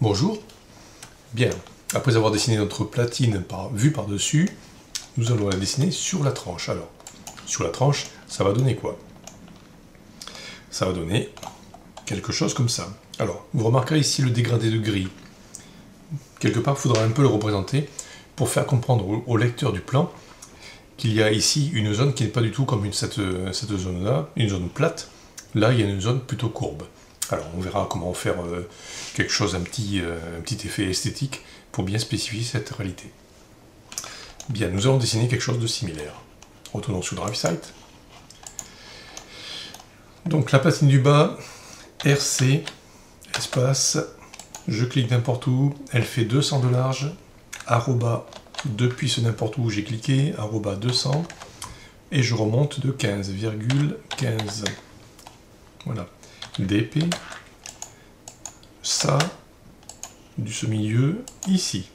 Bonjour. Bien, après avoir dessiné notre platine vue par-dessus, nous allons la dessiner sur la tranche. Alors, sur la tranche, ça va donner quoi? Ça va donner quelque chose comme ça. Alors, vous remarquerez ici le dégradé de gris. Quelque part, il faudra un peu le représenter pour faire comprendre au lecteur du plan qu'il y a ici une zone qui n'est pas du tout comme cette zone-là, une zone plate. Là, il y a une zone plutôt courbe. Alors, on verra comment faire quelque chose, un petit effet esthétique pour bien spécifier cette réalité. Bien, nous allons dessiner quelque chose de similaire. Retournons sur DriveSite. Donc, la platine du bas, RC, espace, je clique n'importe où, elle fait 200 de large, arroba, depuis ce n'importe où j'ai cliqué, arroba 200, et je remonte de 15,15. Voilà. DP, ça, du ce milieu, ici.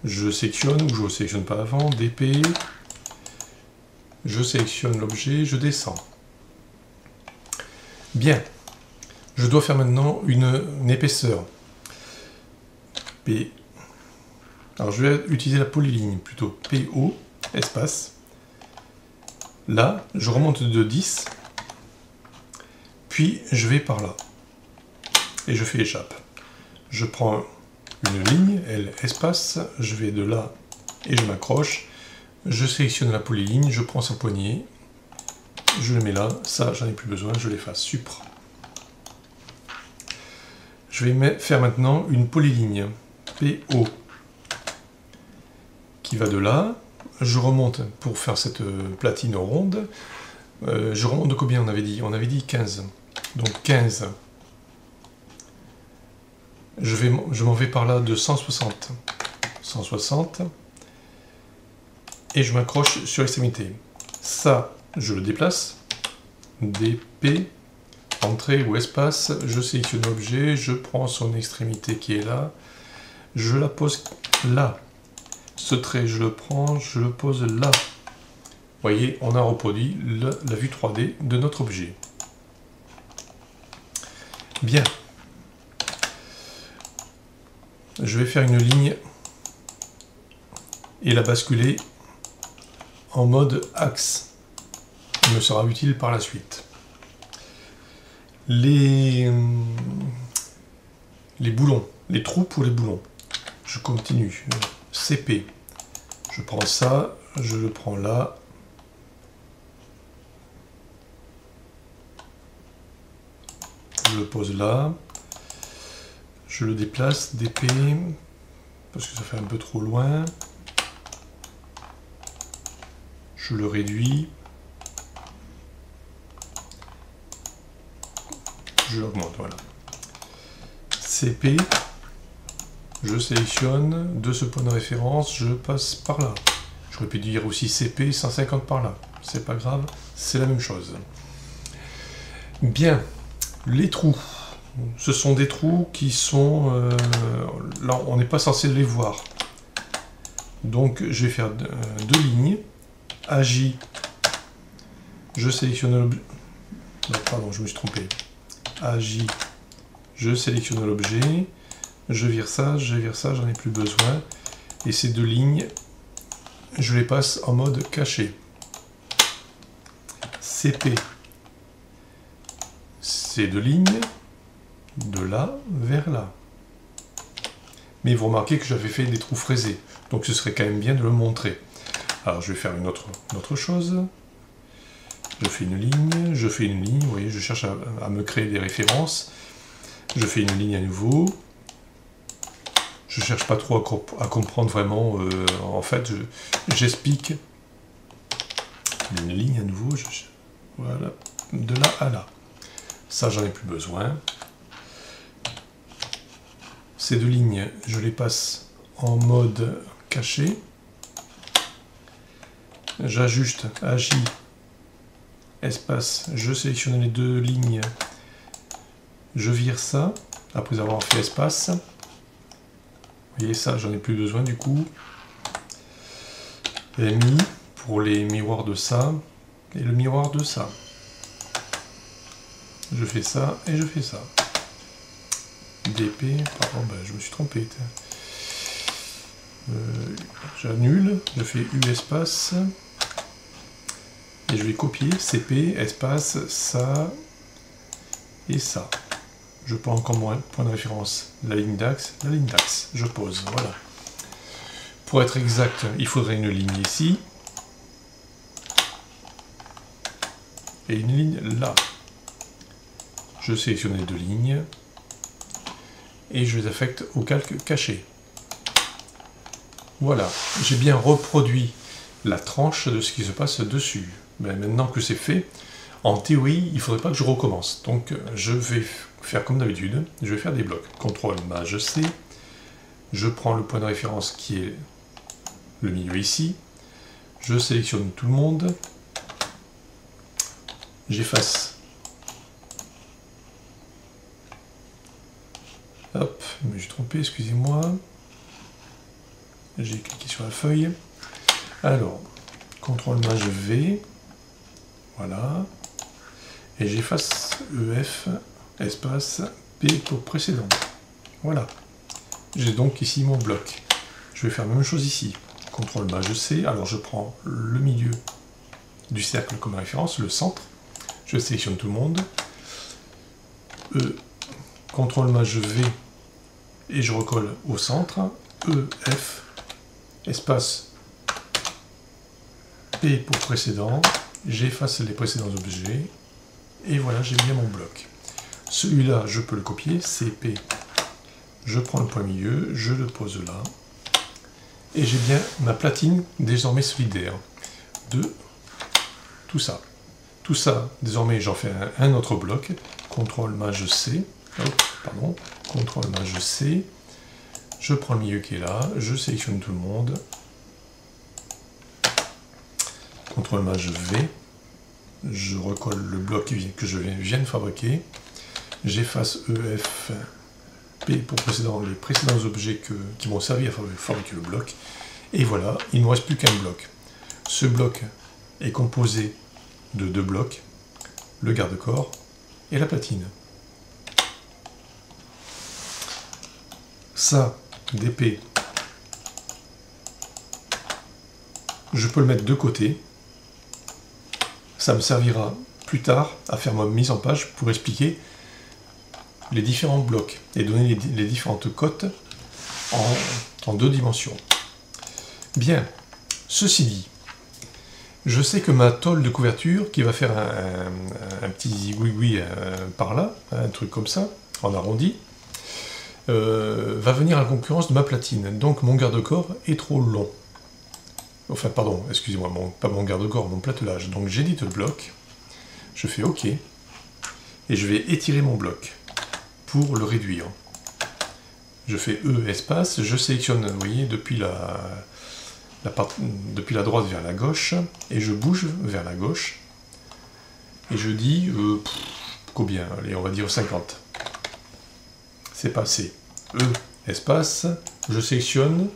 Je sélectionne, ou je ne sélectionne pas avant, DP, je sélectionne l'objet, je descends. Bien, je dois faire maintenant une épaisseur. P. Alors je vais utiliser la polyligne, plutôt PO, espace. Là, je remonte de 10, puis je vais par là. Et je fais échappe. Je prends une ligne, L, espace, je vais de là et je m'accroche. Je sélectionne la polyligne, je prends sa poignée, je le mets là, ça j'en ai plus besoin, je l'efface, supra. Je vais faire maintenant une polyligne, PO, qui va de là, je remonte pour faire cette platine ronde, je remonte de combien on avait dit? On avait dit 15, donc 15, je m'en vais par là de 160, 160, et je m'accroche sur l'extrémité. Ça, je le déplace, DP, entrée ou espace, je sélectionne l'objet, je prends son extrémité qui est là, je la pose là. Ce trait, je le prends, je le pose là. Vous voyez, on a reproduit la vue 3D de notre objet. Bien. Je vais faire une ligne et la basculer en mode axe. Il me sera utile par la suite. Les boulons, les trous pour les boulons. Je continue. CP. Je prends ça, je le prends là. Je le pose là. Je le déplace, DP, parce que ça fait un peu trop loin. Je le réduis. Je l'augmente, voilà. CP, je sélectionne de ce point de référence, je passe par là. J'aurais pu dire aussi CP 150 par là. C'est pas grave, c'est la même chose. Bien, les trous. Ce sont des trous qui sont... là, on n'est pas censé les voir. Donc, je vais faire deux lignes. AJ, je sélectionne l'objet. Pardon, je me suis trompé. AJ, je sélectionne l'objet. Je vire ça, j'en ai plus besoin. Et ces deux lignes, je les passe en mode caché. CP, ces deux lignes, de là vers là. Mais vous remarquez que j'avais fait des trous fraisés, donc ce serait quand même bien de le montrer. Alors je vais faire une autre chose. Je fais une ligne, vous voyez, je cherche à me créer des références. Je fais une ligne à nouveau. Je cherche pas trop à comprendre vraiment, en fait, j'explique. Une ligne à nouveau, voilà, de là à là. Ça, j'en ai plus besoin. Ces deux lignes, je les passe en mode caché. J'ajuste AJ, espace, je sélectionne les deux lignes. Je vire ça, après avoir fait espace. Vous voyez ça, j'en ai plus besoin du coup. MI pour les miroirs de ça et le miroir de ça. Je fais ça et je fais ça. DP, pardon, ben, je me suis trompé. J'annule, je fais U espace, et je vais copier CP, espace, ça, et ça. Je prends encore mon point de référence, la ligne d'axe, je pose, voilà. Pour être exact, il faudrait une ligne ici, et une ligne là. Je sélectionne les deux lignes, et je les affecte au calque caché. Voilà, j'ai bien reproduit la tranche de ce qui se passe dessus. Mais maintenant que c'est fait, en théorie, il ne faudrait pas que je recommence. Donc je vais faire comme d'habitude, je vais faire des blocs. CTRL Maj C, je prends le point de référence qui est le milieu ici, je sélectionne tout le monde, j'efface. Hop, mais j'ai trompé, excusez-moi. J'ai cliqué sur la feuille. Alors, CTRL Maj V, voilà. Et j'efface EF, espace, P pour précédent. Voilà. J'ai donc ici mon bloc. Je vais faire la même chose ici. CTRL Maj C, alors je prends le milieu du cercle comme référence, le centre. Je sélectionne tout le monde. E, CTRL Maj V, et je recolle au centre. E, F, espace P pour précédent, j'efface les précédents objets, et voilà, j'ai bien mon bloc. Celui-là, je peux le copier, CP, je prends le point milieu, je le pose là, et j'ai bien ma platine désormais solidaire de tout ça. Tout ça, désormais, j'en fais un autre bloc, CTRL Maj C, pardon, CTRL Maj C, je prends le milieu qui est là, je sélectionne tout le monde, CTRL Maj V, je recolle le bloc que je viens de fabriquer, j'efface EF, P pour les précédents objets qui m'ont servi à fabriquer le bloc, et voilà, il ne me reste plus qu'un bloc. Ce bloc est composé de deux blocs, le garde-corps et la platine. Ça, DP, je peux le mettre de côté. Ça me servira plus tard à faire ma mise en page pour expliquer les différents blocs et donner les différentes cotes en deux dimensions. Bien, ceci dit, je sais que ma tôle de couverture, qui va faire un petit zigouigoui par là, un truc comme ça, en arrondi, va venir à la concurrence de ma platine. Donc mon garde-corps est trop long. Enfin, pardon, excusez-moi, pas mon garde-corps, mon platelage. Donc j'édite le bloc, je fais OK, et je vais étirer mon bloc pour le réduire. Je fais E espace, je sélectionne, vous voyez, depuis depuis la droite vers la gauche, et je bouge vers la gauche, et je dis, combien? Allez, on va dire 50. C'est pas assez. E espace, je sélectionne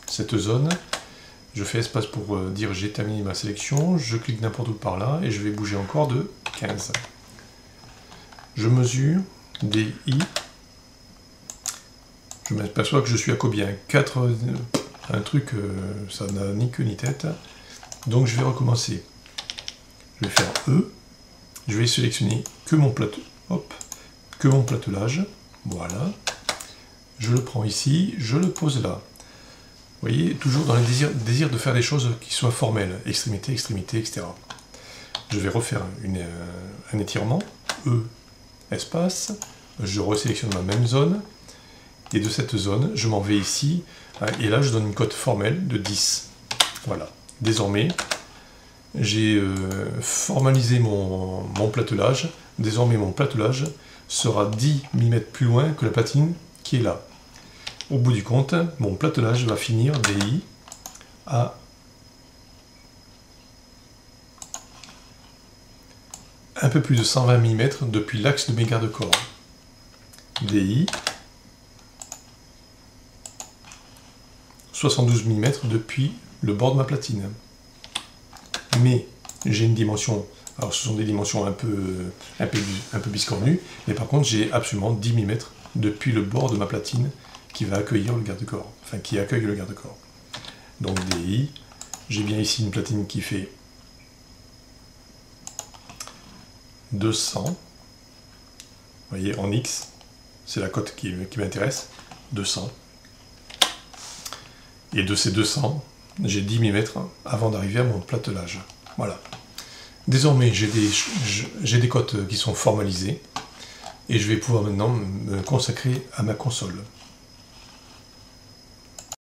cette zone, je fais espace pour dire j'ai terminé ma sélection, je clique n'importe où par là, et je vais bouger encore de 15. Je mesure des I, je m'aperçois que je suis à combien? 4, un truc, ça n'a ni queue ni tête, donc je vais recommencer. Je vais faire E, je vais sélectionner que mon platelage, voilà, je le prends ici, je le pose là. Vous voyez, toujours dans le désir de faire des choses qui soient formelles, extrémité, extrémité, etc. Je vais refaire un étirement, E, espace, je resélectionne ma même zone, et de cette zone, je m'en vais ici, et là je donne une cote formelle de 10. Voilà. Désormais, j'ai formalisé mon platelage. Désormais, mon platelage sera 10 mm plus loin que la platine qui est là. Au bout du compte, mon platelage va finir DI à un peu plus de 120 mm depuis l'axe de mes garde-corps. DI 72 mm depuis le bord de ma platine. Mais j'ai une dimension Alors ce sont des dimensions un peu biscornues, mais par contre j'ai absolument 10 mm depuis le bord de ma platine qui va accueillir le garde-corps, enfin qui accueille le garde-corps. Donc DI, j'ai bien ici une platine qui fait 200, vous voyez en X, c'est la cote qui m'intéresse, 200. Et de ces 200, j'ai 10 mm avant d'arriver à mon platelage. Voilà. Désormais, j'ai des cotes qui sont formalisées et je vais pouvoir maintenant me consacrer à ma console.